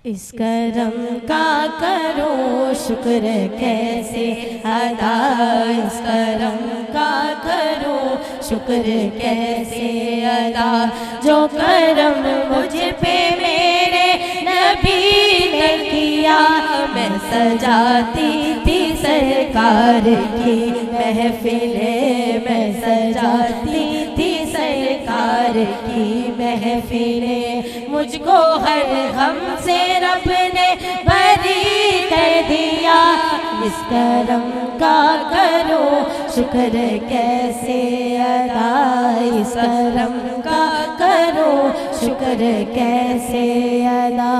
इस करम का करो शुक्र कैसे अदा, इस करम का करो शुक्र कैसे अदा। जो करम मुझ पे मेरे नबी ने किया, मैं सजाती थी सरकार की महफिलें, मैं सजाती थी सरकार की महफिलें। मुझको हर गम से रब ने बरी कर दिया, इस करम का करो शुक्र कैसे अदा, इस करम का करो शुक्र कैसे अदा।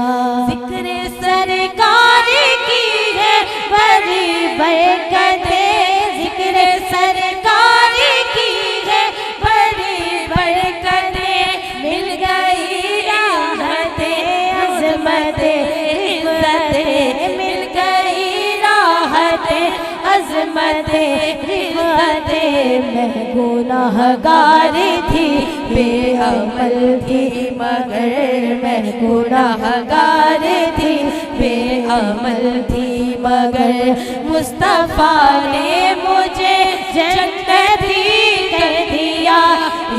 जिक्र सरकार की है बड़ी बरकतें, जिक्र सरकार की है बड़ी बरकतें, मिल गई राहतें अज़मतें इज़्ज़तें, मिल गई राहतें अज़मतें इज़्ज़तें। मैं गुनाहगार थी बेअमल थी मगर, मैं गुनाहगार थी बेअमल थी मगर, मुस्तफ़ा ने मुझे जन्नती कर दिया।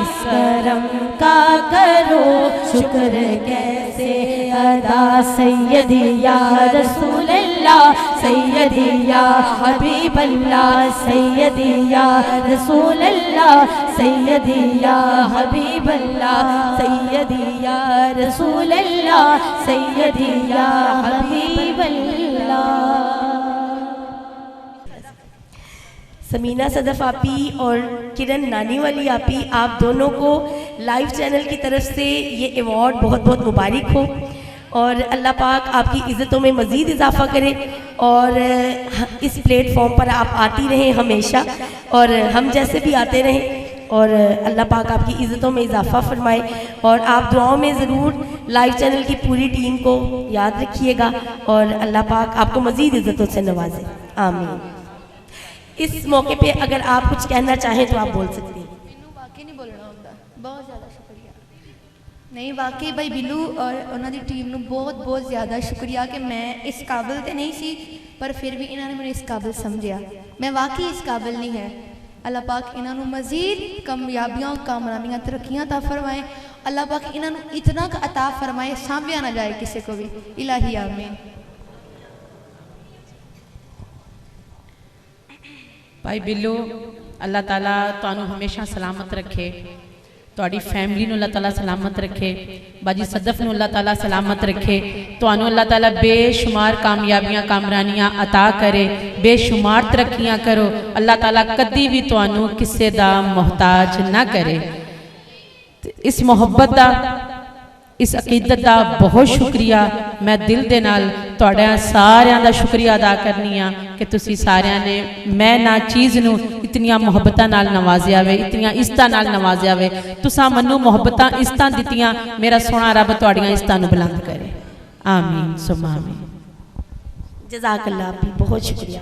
इस करम का करो शुक्र कैसे अदा। सैयदी या रसूल अल्लाह, सैयदी या हबीब अल्लाह, सैयदी या रसूल अल्लाह, सैयदी या हबीब अल्लाह, सैयदी या रसूल अल्लाह, सैयदी या हबीब अल्लाह। समीना सदफ आपी और किरण नानी वाली आपी, आप दोनों को लाइव चैनल की तरफ से ये अवार्ड बहुत बहुत मुबारक हो और अल्लाह पाक आपकी इज़्ज़तों में मज़ीद इजाफ़ा करे और इस प्लेटफॉर्म पर आप आती रहें हमेशा और हम जैसे भी आते रहें और अल्लाह पाक आपकी इज़्ज़तों में इजाफ़ा फरमाए। और आप दुआओं में ज़रूर लाइव चैनल की पूरी टीम को याद रखिएगा और अल्लाह पाक आपको मज़ीद इज़्ज़तों से नवाजे, आमीन। इस मौके पे अगर आप कुछ कहना चाहें तो आप बोल सकते हैं। वाकई नहीं बोलना होता, बहुत ज़्यादा शुक्रिया। नहीं वाकई भाई बिल्लू और उन्होंने टीम ਨੂੰ बहुत बहुत ज़्यादा शुक्रिया कि मैं इस काबिल तो नहीं सी पर फिर भी इन्होंने मैंने इस काबिल समझा। मैं वाकई इस काबिल नहीं है। अल्लाह पाक इन्होंने मज़ीद कामयाबियाँ कामयाबियाँ तरक्कियाँ अता फरमाए। अल्लाह पाक इन्होंने इतना अता फरमाए सामभ्या ना जाए किसी को भी, इलाही आमीन। भाई बिल्लू अल्लाह ताला तुहानू हमेशा सलामत रखे, तुहाडी फैमिली नू अल्लाह ताला सलामत रखे, बाजी सदफ नू अल्लाह ताला सलामत रखे, तुहानू अल्लाह ताला बेशुमार कामयाबियां कामरानियां अता करे, बेशुमार तरक्कियां करो। अल्लाह ताला कदी भी तुहानू किसी दा मोहताज ना करे। इस मोहब्बत दा, इस अकीदत का बहुत शुक्रिया मैं दिल दे नाल तुहाडा सारियां दा शुक्रिया अदा करनी आ कि तुसी सारियां ने मैं ना चीज़ नू इतनियां मुहब्बतां नाल नवाजिया वे, इतनियां इज़्ज़तां नाल नवाजिया वे। तुसां मन्नू मुहब्बतां इज़्ज़तां दित्तियां, मेरा सोहना रब तुहाडियां इज़्ज़तां नू बुलंद करे, आमीन सुमा आमीन। जज़ाकल्लाह, बहुत शुक्रिया।